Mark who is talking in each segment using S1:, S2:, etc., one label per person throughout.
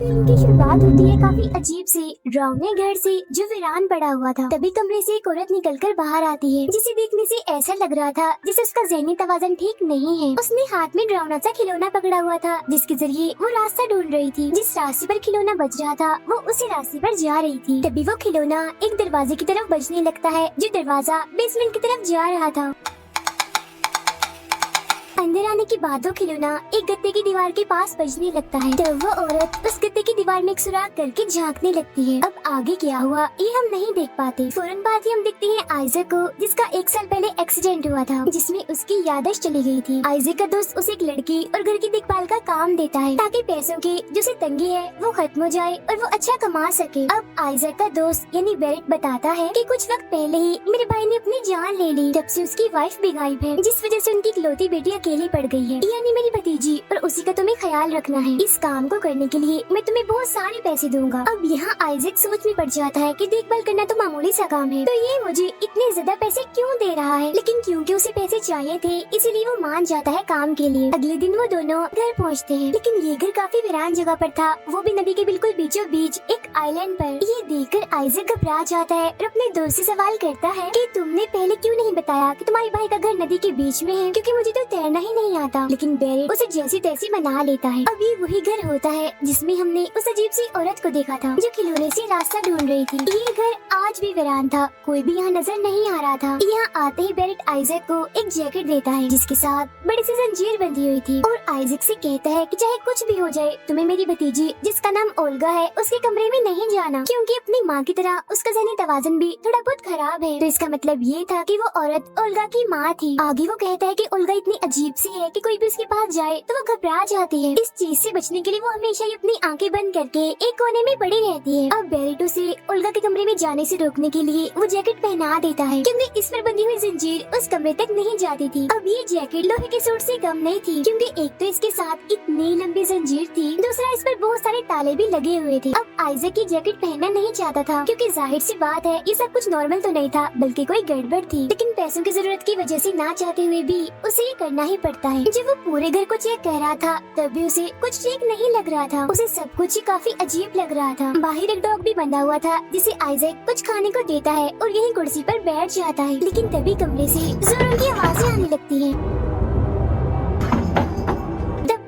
S1: Film की शुरुआत होती है काफी अजीब से डरावने घर से जो वीरान पड़ा हुआ था। तभी कमरे से एक औरत निकलकर बाहर आती है जिसे देखने से ऐसा लग रहा था जैसे उसका ज़हनी तवाज़ुन ठीक नहीं है। उसने हाथ में डरावना सा खिलौना पकड़ा हुआ था जिसके जरिए वो रास्ता ढूंढ रही थी। जिस रास्ते पर खिलौना बज रहा था वो उसी रास्ते पर जा रही थी। तभी वो खिलौना एक दरवाजे की तरफ बजने लगता है जो दरवाजा बेसमेंट की तरफ जा रहा था। अंदर आने के बाद वो खिलौना एक गत्ते की दीवार के पास बजने लगता है। तब वो औरत उस गत्ते की दीवार में एक सुराख करके झांकने लगती है। अब आगे क्या हुआ ये हम नहीं देख पाते। फौरन बाद ही हम देखते हैं आइजक को जिसका 1 साल पहले एक्सीडेंट हुआ था जिसमें उसकी याददाश्त चली गई थी। आइजक का दोस्त उसे एक लड़की और घर की देखभाल का काम देता है ताकि पैसों की जो उसे तंगी है वो खत्म हो जाए और वो अच्छा कमा सके। अब आइजक का दोस्त यानी बेरेट बताता है कि कुछ वक्त पहले ही मेरे भाई ने अपनी जान ले ली। तब से उसकी वाइफ भी गायब है जिस वजह से उनकी इकलौती बेटी अकेली पड़ गई है यानी मेरी भतीजी, और उसी का तुम्हें ख्याल रखना है। इस काम को करने के लिए मैं तुम्हें बहुत सारे पैसे दूंगा। अब यहाँ आइजक सोच में पड़ जाता है कि देखभाल करना तो मामूली सा काम है तो ये मुझे इतने ज्यादा पैसे क्यों दे रहा है। लेकिन क्योंकि उसे पैसे चाहिए थे इसीलिए वो मान जाता है काम के लिए। अगले दिन वो दोनों घर पहुँचते हैं लेकिन ये घर काफी वीरान जगह पर था, वो भी नदी के बिल्कुल बीचों बीच एक आइलैंड पर। ये देखकर आइजक घबरा जाता है और अपने दोस्त से सवाल करता है कि तुमने पहले क्यों नहीं बताया कि तुम्हारे भाई का घर नदी के बीच में है, क्योंकि मुझे तो तैरना ही नहीं आता। लेकिन बेरेट उसे जैसी तैसी मना लेता है। अब ये वही घर होता है जिसमें हमने उस अजीब सी औरत को देखा था जो खिलौने से रास्ता ढूंढ रही थी। ये घर आज भी वीरान था, कोई भी यहाँ नजर नहीं आ रहा था। यहाँ आते ही बेरेट आइजक को एक जैकेट देता है जिसके साथ बड़ी सी जंजीर बंधी हुई थी और आइजक से कहता है कि चाहे कुछ भी हो जाए तुम्हें मेरी भतीजी जिसका नाम ओल्गा है उसके कमरे में नहीं जाना, क्योंकि अपनी माँ की तरह उसका ज़हनी तवाज़ुन भी थोड़ा बहुत खराब है। तो इसका मतलब ये था कि वो औरत ओल्गा की माँ थी। आगे वो कहता है कि ओल्गा इतनी अजीब सी है कि कोई भी उसके पास जाए तो वो घबरा जाती है। इस चीज से बचने के लिए वो हमेशा ही अपनी आंखें बंद करके एक कोने में पड़ी रहती है। अब बेरेट उसे ओल्गा के कमरे में जाने से रोकने के लिए वो जैकेट पहना देता है क्योंकि इस पर बंधी हुई जंजीर उस कमरे तक नहीं जाती थी। अब ये जैकेट लोहे के सूट से कम नहीं थी क्योंकि एक तो इसके साथ इतनी लंबी जंजीर थी, दूसरा इस पर बहुत सारे ताले भी लगे हुए थे। अब आइजक की जैकेट पहनना नहीं चाहता था क्योंकि जाहिर सी बात है ये सब कुछ नॉर्मल तो नहीं था बल्कि कोई गड़बड़ थी। लेकिन पैसों की जरूरत की वजह से ना चाहते हुए भी उसे ये करना ही पड़ता है। जब वो पूरे घर को चेक कर रहा था तब भी उसे कुछ ठीक नहीं लग रहा था। उसे सब कुछ ही काफी अजीब लग रहा था। बाहर एक डॉग भी बंधा हुआ था जिसे आइजक कुछ खाने को देता है और यही कुर्सी पर बैठ जाता है। लेकिन तभी कमरे से जोरों की आवाजें आने लगती है।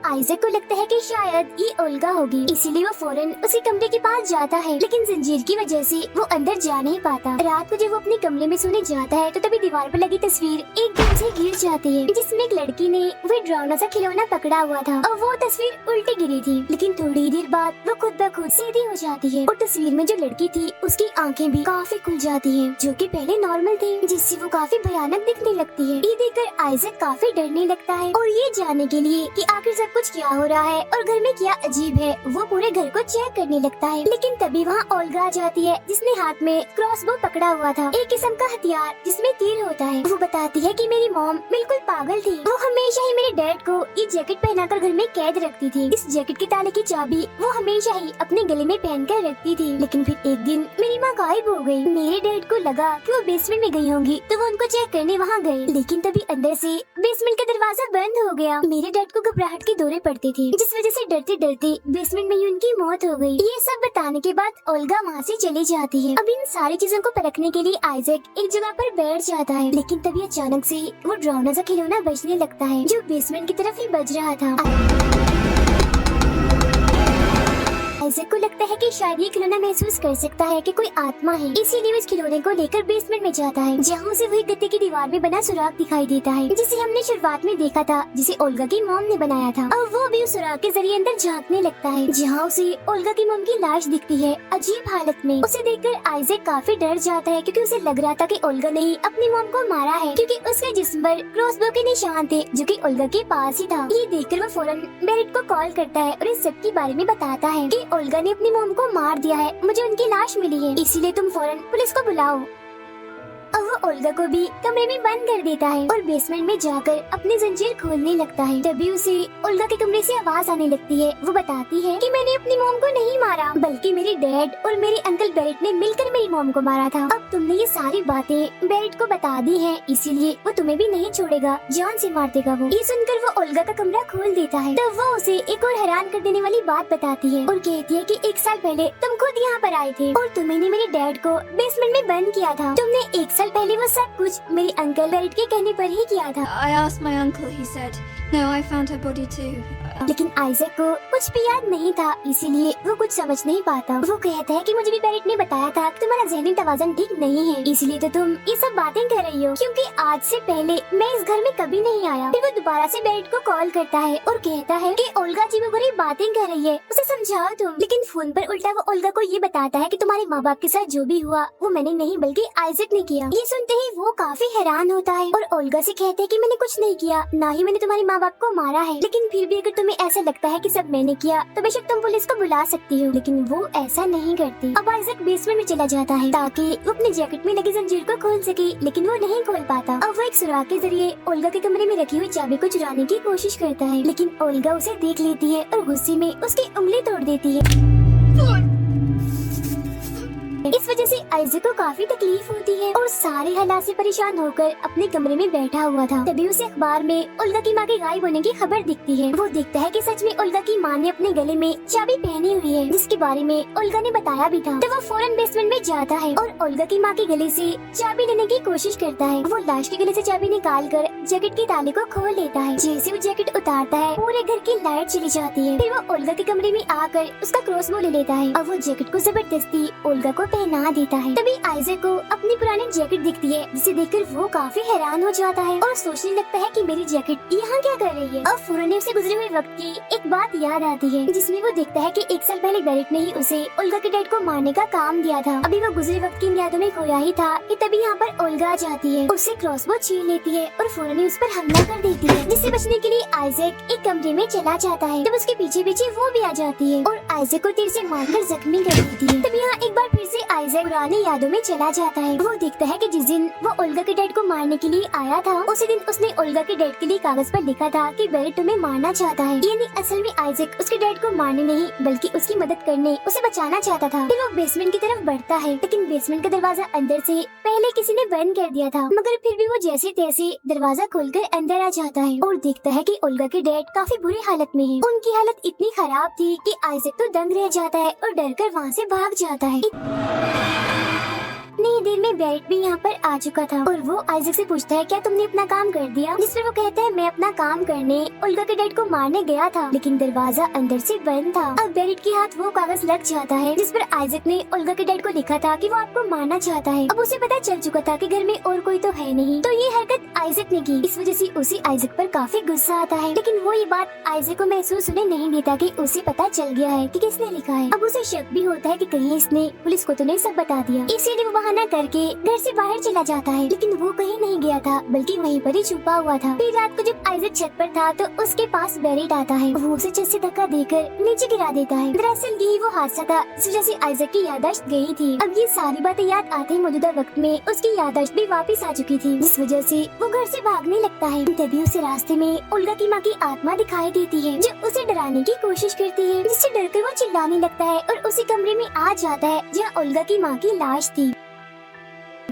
S1: आइजक को लगता है कि शायद ये ओल्गा होगी, इसीलिए वो फौरन उसी कमरे के पास जाता है। लेकिन जंजीर की वजह से वो अंदर जा नहीं पाता। रात को जब वो अपने कमरे में सोने जाता है तो तभी दीवार पर लगी तस्वीर एकदम से गिर जाती है जिसमें एक लड़की ने वह डरावना सा खिलौना पकड़ा हुआ था और वो तस्वीर उल्टी गिरी थी। लेकिन थोड़ी देर बाद वो खुद ब खुद सीधी हो जाती है और तस्वीर में जो लड़की थी उसकी आंखें भी काफी खुल जाती है जो कि पहले नॉर्मल थी, जिससे वो काफी भयानक दिखने लगती है। ये देखकर आइजक काफी डरने लगता है और ये जानने के लिए कि आखिर सब कुछ क्या हो रहा है और घर में क्या अजीब है वो पूरे घर को चेक करने लगता है। लेकिन तभी वहाँ ओल्गा आ जाती है जिसने हाथ में क्रॉसबो पकड़ा हुआ था, एक किस्म का हथियार जिसमें तीर होता है। वो बताती है कि मेरी मॉम बिल्कुल पागल थी, वो हमेशा ही मेरे डैड को ये जैकेट पहनाकर घर में कैद रखती थी। इस जैकेट के ताले की चाबी वो हमेशा ही अपने गले में पहन कर रखती थी। लेकिन फिर एक दिन मेरी माँ गायब हो गयी। मेरे डैड को लगा कि वो बेसमेंट में गई होंगी तो वो उनको चेक करने वहाँ गए। लेकिन तभी अंदर से बेसमेंट का दरवाजा बंद हो गया। मेरे डैड को घबराहट के दौरे पड़ते थे जिस वजह से डरते डरते बेसमेंट में ही उनकी मौत हो गई। ये सब बताने के बाद ओल्गा वहाँ से चली जाती है। अब इन सारी चीजों को परखने के लिए आइजक एक जगह पर बैठ जाता है। लेकिन तभी अचानक से वो डरावना सा खिलौना बजने लगता है जो बेसमेंट की तरफ ही बज रहा था। आइजक को लगता है कि शायद ये खिलौना महसूस कर सकता है कि कोई आत्मा है, इसीलिए इस खिलौने को लेकर बेसमेंट में जाता है जहाँ उसे वही गत्ते की दीवार में बना सुराख दिखाई देता है जिसे हमने शुरुआत में देखा था, जिसे ओल्गा की मॉम ने बनाया था। और वो भी उस सुराख के जरिए अंदर झांकने लगता है जहाँ उसे ओल्गा की मॉम की लाश दिखती है अजीब हालत में। उसे देखकर आइजक काफी डर जाता है क्योंकि उसे लग रहा था कि ओल्गा ने ही अपनी मॉम को मारा है क्योंकि उसके जिस्म पर क्रॉसबो के निशान थे जो कि ओल्गा के पास ही था। ये देखकर वो फौरन बेरेट को कॉल करता है और इस सब के बारे में बताता है कि ओल्गा ने अपनी मॉम को मार दिया है, मुझे उनकी लाश मिली है, इसीलिए तुम फौरन पुलिस को बुलाओ। और वो ओल्गा को भी कमरे में बंद कर देता है और बेसमेंट में जाकर अपनी जंजीर खोलने लगता है। तभी उसे ओल्गा के कमरे से आवाज आने लगती है। वो बताती है कि मैंने अपनी मॉम को नहीं मारा मारा, बल्कि मेरे डैड और मेरे अंकल बेरेट ने मिलकर मेरी मॉम को मारा था। अब तुमने ये सारी बातें बेरेट को बता दी हैं, इसीलिए वो तुम्हें भी नहीं छोड़ेगा, जान से मार देगा वो। ये सुनकर वो ओल्गा का कमरा खोल देता है। तब वो उसे एक और हैरान कर देने वाली बात बताती है और कहती है कि 1 साल पहले तुम खुद यहाँ पर आए थे और तुमने मेरे डैड को बेसमेंट में बंद किया था। तुमने 1 साल पहले वो सब कुछ मेरे अंकल बेरेट के कहने पर ही किया था।
S2: I asked my uncle, he said, no, I found her body too.
S1: लेकिन आइजैक को कुछ भी याद नहीं था, इसीलिए वो कुछ समझ नहीं पाता। वो कहता है कि मुझे भी बेरेट ने बताया था कि तुम्हारा ज़हनी तवाज़ुन ठीक नहीं है, इसलिए तो तुम ये सब बातें कर रही हो, क्योंकि आज से पहले मैं इस घर में कभी नहीं आया। फिर वो दोबारा से बेरेट को कॉल करता है और कहता है कि ओल्गा जी वो बुरी बातें कर रही है, उसे समझाओ तुम। लेकिन फोन पर उल्टा वो ओल्गा को ये बताता है कि तुम्हारे माँ बाप के साथ जो भी हुआ वो मैंने नहीं बल्कि आइजैक ने किया। ये सुनते ही वो काफी हैरान होता है और ओल्गा से कहते है कि मैंने कुछ नहीं किया, ना ही मैंने तुम्हारे माँ बाप को मारा है, लेकिन फिर भी अगर तुम्हें ऐसा लगता है कि सब मैंने किया तो बेशक तुम पुलिस को बुला सकती हो। लेकिन वो ऐसा नहीं करती। अब आइजैक बेसमेंट में चला जाता है ताकि वो अपने जैकेट में लगी जंजीर को खोल सके, लेकिन वो नहीं खोल पाता। अब वो एक सुराख के जरिए ओल्गा के कमरे में रखी हुई चाबी को चुराने की कोशिश करता है, लेकिन ओल्गा उसे देख लेती है और गुस्से में उसकी उंगली तोड़ देती है। इस वजह से आइजैक को काफी तकलीफ होती है और सारे हालात से परेशान होकर अपने कमरे में बैठा हुआ था। तभी उसे अखबार में ओल्गा की माँ के गायब होने की खबर दिखती है। वो देखता है कि सच में ओल्गा की माँ ने अपने गले में चाबी पहनी हुई है, जिसके बारे में ओल्गा ने बताया भी था। तो वो फौरन बेसमेंट में जाता है और ओल्गा की माँ के गले से चाबी लेने की कोशिश करता है। वो लाश के गले से चाबी निकाल कर जैकेट के ताले को खोल लेता है। जैसे वो जैकेट उतारता है पूरे घर की लाइट चली जाती है। फिर वो ओल्गा के कमरे में आकर उसका क्रॉसबो ले लेता है। अब वो जैकेट को जबरदस्ती ओल्गा को पहना देता है। तभी आइजैक को अपनी पुरानी जैकेट दिखती है, जिसे देखकर वो काफी हैरान हो जाता है और सोचने लगता है कि मेरी जैकेट यहाँ क्या कर रही है। अब फौरन उसे गुजरे हुए वक्त की एक बात याद आती है, जिसमें वो देखता है कि 1 साल पहले बेरेट ने ही उसे ओल्गा के डैड को मारने का काम दिया था। अभी वो गुजरे वक्त की यादों में खोया ही था कि तभी यहाँ पर ओल्गा आ जाती है, उससे क्रॉसबो छीन लेती है और फौरन उस पर हमला कर देती है। जिससे बचने के लिए आइजैक एक कमरे में चला जाता है। तब उसके पीछे पीछे वो भी आ जाती है और आइजैक को तीर से मारकर जख्मी कर देती है। तब यहाँ एक बार फिर से आइजैक पुरानी यादों में चला जाता है। वो देखता है कि जिस दिन वो ओल्गा के डैड को मारने के लिए आया था, उसी दिन उसने ओल्गा के डैड के लिए कागज पर लिखा था कि बेरेट तुम्हें मारना चाहता है। यानी असल में आइजैक उसके डैड को मारने नहीं बल्कि उसकी मदद करने, उसे बचाना चाहता था। फिर वो बेसमेंट की तरफ बढ़ता है, लेकिन बेसमेंट का दरवाजा अंदर से पहले किसी ने बंद कर दिया था, मगर फिर भी वो जैसे तैसे दरवाजा खोलकर अंदर आ जाता है और देखता है कि ओल्गा के डैड काफी बुरी हालत में है। उनकी हालत इतनी खराब थी कि आइजैक तो दंग रह जाता है और डर कर वहाँ से भाग जाता है। इतनी देर में बेरेट भी यहाँ पर आ चुका था और वो आइजैक से पूछता है क्या तुमने अपना काम कर दिया। जिस पर वो कहता है मैं अपना काम करने ओल्गा के डैड को मारने गया था, लेकिन दरवाजा अंदर से बंद था। अब बेरेट के हाथ वो कागज लग जाता है जिस पर आइजैक ने ओल्गा के डैड को लिखा था कि वो आपको मारना चाहता है। अब उसे पता चल चुका था कि घर में और कोई तो है नहीं, तो ये हरकत आइजैक ने की। इस वजह से उसे आइजैक पर काफी गुस्सा आता है, लेकिन वो ये बात आइजैक को महसूस होने नहीं देता कि उसे पता चल गया है कि किसने लिखा है। अब उसे शक भी होता है कि कहीं इसने पुलिस को तो नहीं सब बता दिया, इसीलिए वो बहाना करके घर से बाहर चला जाता है। लेकिन वो कहीं नहीं गया था बल्कि वहीं पर ही छुपा हुआ था। फिर रात को जब आइजैक छत पर था तो उसके पास बेरेट आता है। वो उसे छत से धक्का देकर नीचे गिरा देता है। दरअसल यही वो हादसा था जिस वजह से आइजैक की याददाश्त गई थी। अब ये सारी बातें याद आते ही मौजूदा वक्त में उसकी याददाश्त भी वापस आ चुकी थी, जिस वजह से वो घर से भागने लगता है। तभी उसे रास्ते में ओल्गा की माँ की आत्मा दिखाई देती है जो उसे डराने की कोशिश करती है, जिससे डरकर वो चिल्लाने लगता है और उसी कमरे में आ जाता है जहाँ ओल्गा की माँ की लाश थी।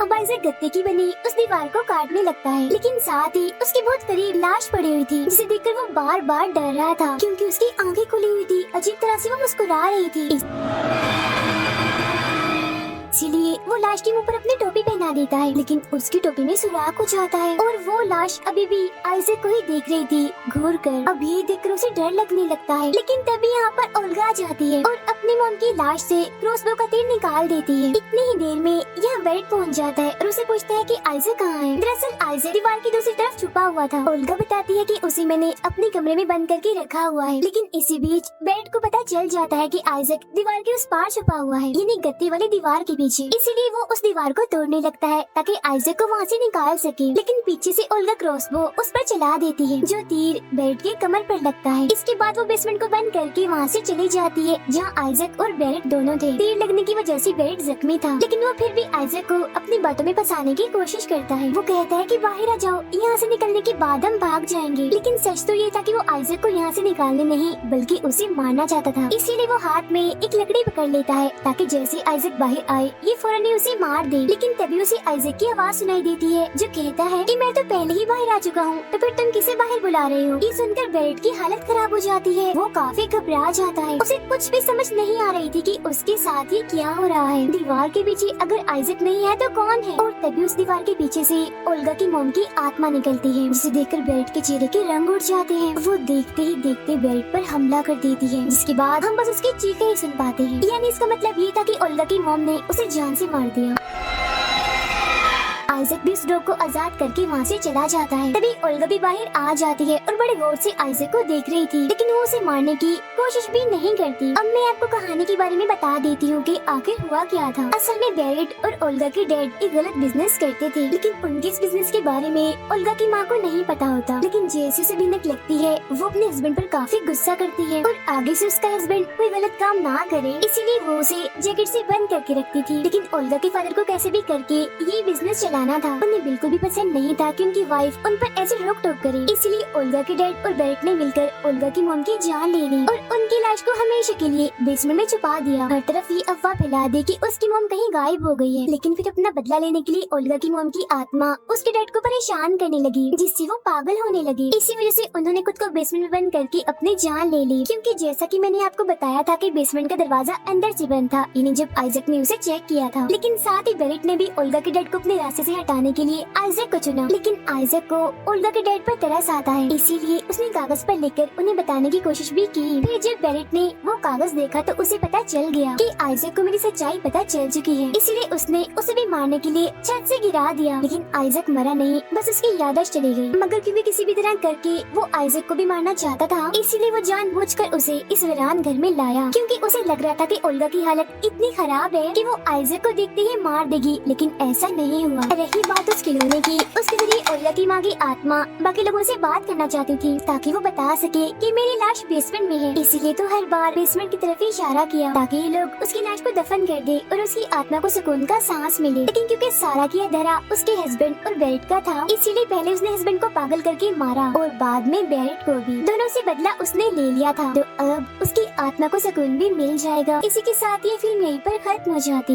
S1: अब आइजैक गत्ते की बनी उस दीवार को काटने लगता है, लेकिन साथ ही उसके बहुत करीब लाश पड़ी हुई थी, जिसे देखकर वो बार बार डर रहा था क्योंकि उसकी आंखें खुली हुई थी। अजीब तरह से वो मुस्कुरा रही थी, इसीलिए वो लाश के मुंह पर अपनी टोपी पहना देता है, लेकिन उसकी टोपी में सुराख हो जाता है और वो लाश अभी भी आइजैक को ही देख रही थी घूर कर। अब ये देखकर उसे डर लगने लगता है, लेकिन तभी यहाँ पर ओल्गा आ जाती है और अपनी मॉम की लाश से क्रॉसबो का तीर निकाल देती है। इतनी ही देर में यहाँ बेरेट पहुँच जाता है और उसे पूछता है कि आइजैक कहाँ है। दरअसल आइजैक दीवार की दूसरी तरफ छुपा हुआ था। ओल्गा बताती है कि उसे मैंने अपने कमरे में बंद करके रखा हुआ है, लेकिन इसी बीच बेरेट को पता चल जाता है कि आइजैक दीवार के उस पार छुपा हुआ है, यानी गत्ते वाली दीवार के पीछे। इसीलिए कि वो उस दीवार को तोड़ने लगता है ताकि आइजैक को वहाँ से निकाल सके, लेकिन पीछे से ओल्गा क्रॉसबो उस पर चला देती है जो तीर बेरेट के कमर पर लगता है। इसके बाद वो बेसमेंट को बंद करके वहाँ से चली जाती है जहाँ आइजैक और बेरेट दोनों थे। तीर लगने की वजह से बेरेट जख्मी था, लेकिन वो फिर भी आइजैक को अपनी बातों में फंसाने की कोशिश करता है। वो कहता है कि बाहर आ जाओ, यहाँ से निकलने के बाद हम भाग जाएंगे। लेकिन सच तो ये था कि वो आइजैक को यहाँ से निकालने नहीं बल्कि उसे मारना चाहता था। इसीलिए वो हाथ में एक लकड़ी पकड़ लेता है ताकि जैसे आइजैक बाहर आए ये फौरन ही उसे मार दे। लेकिन तभी उसे आइजैक की आवाज सुनाई देती है जो कहता है कि मैं तो पहले ही बाहर आ चुका हूँ, तो फिर तुम किसे बाहर बुला रहे हो। ये सुनकर बेरेट की हालत खराब हो जाती है, वो काफी घबरा जाता है। उसे कुछ भी समझ नहीं आ रही थी कि उसके साथ ये क्या हो रहा है। दीवार के पीछे अगर आइजैक नहीं है तो कौन है। और तभी उस दीवार के पीछे से ओल्गा की मोम की आत्मा निकलती है, जिसे देखकर बेरेट के चेहरे के रंग उड़ जाते हैं। वो देखते ही देखते बेरेट पर हमला कर देती है, जिसके बाद हम बस उसकी चीखें ही सुन पाते हैं। यानी इसका मतलब ये था कि ओल्गा की मोम ने उसे जान से मार दिया। आइजैक भी उस डॉग को आजाद करके वहाँ से चला जाता है। तभी ओल्गा भी बाहर आ जाती है और बड़े गौर से आइजैक को देख रही थी, लेकिन वो उसे मारने की कोशिश भी नहीं करती। अब मैं आपको कहानी के बारे में बता देती हूँ कि आखिर हुआ क्या था। असल में बेरेट और ओल्गा के डैड एक गलत बिजनेस करते थे, लेकिन उनके इस बिजनेस के बारे में ओल्गा की माँ को नहीं पता होता। लेकिन जैसे उसे भनक लगती है वो अपने हस्बैंड पर काफी गुस्सा करती है और आगे से उसका हस्बैंड कोई गलत काम ना करे, इसीलिए वो उसे जैकेट से बंद करके रखती थी। लेकिन ओल्गा के फादर को कैसे भी करके ये बिजनेस चलाना था। उन्हें बिल्कुल भी पसंद नहीं था कि उनकी वाइफ उन पर ऐसे रोक टोक करे, इसलिए ओल्गा के डैड और बेरेट ने मिलकर ओल्गा की मॉम की जान ले ली और उनकी लाश को हमेशा के लिए बेसमेंट में छुपा दिया। हर तरफ ये अफवाह फैला दी कि उसकी मॉम कहीं गायब हो गई है। लेकिन फिर अपना बदला लेने के लिए ओल्गा की मॉम की आत्मा उसके डैड को परेशान करने लगी, जिससे वो पागल होने लगी। इसी वजह से उन्होंने खुद को बेसमेंट में बंद करके अपनी जान ले ली, क्योंकि जैसा कि मैंने आपको बताया था कि बेसमेंट का दरवाजा अंदर से बंद था, यानी जब आइजैक ने उसे चेक किया था। लेकिन साथ ही बेरेट ने भी ओल्गा के डैड को अपने रास्ते से हटाने के लिए आइजैक को चुना। लेकिन आइजैक को ओल्गा के डैड पर तरस आता है, इसीलिए उसने कागज पर लिखकर उन्हें बताने की कोशिश भी की। फिर जब बेरेट ने वो कागज देखा तो उसे पता चल गया कि आइजैक को मेरी सच्चाई पता चल चुकी है, इसीलिए उसने उसे भी मारने के लिए छत से गिरा दिया। लेकिन आइजैक मरा नहीं, बस उसकी याददाश्त चली गई। मगर क्योंकि किसी भी तरह करके वो आइजैक को भी मारना चाहता था, इसीलिए वो जानबूझकर उसे इस वीरान घर में लाया, क्योंकि उसे लग रहा था कि ओल्गा की हालत इतनी खराब है कि वो आइजैक को देखते ही मार देगी। लेकिन ऐसा नहीं हुआ। रही बात उस खिलौने की, उसके जरिए ओल्गा की माँ की आत्मा बाकी लोगों से बात करना चाहती थी ताकि वो बता सके कि मेरी लाश बेसमेंट में है। इसीलिए तो हर बार बेसमेंट की तरफ ही इशारा किया ताकि ये लोग उसकी लाश को दफन कर दे और उसकी आत्मा को सुकून का सांस मिले। लेकिन क्योंकि सारा की धरा उसके हस्बैंड और बेरेट का था, इसीलिए पहले उसने हस्बैंड को पागल करके मारा और बाद में बेरेट को भी। दोनों से बदला उसने ले लिया था, तो अब उसकी आत्मा को सुकून भी मिल जाएगा। इसी के साथ ये फिल्म यहीं पर खत्म हो जाती।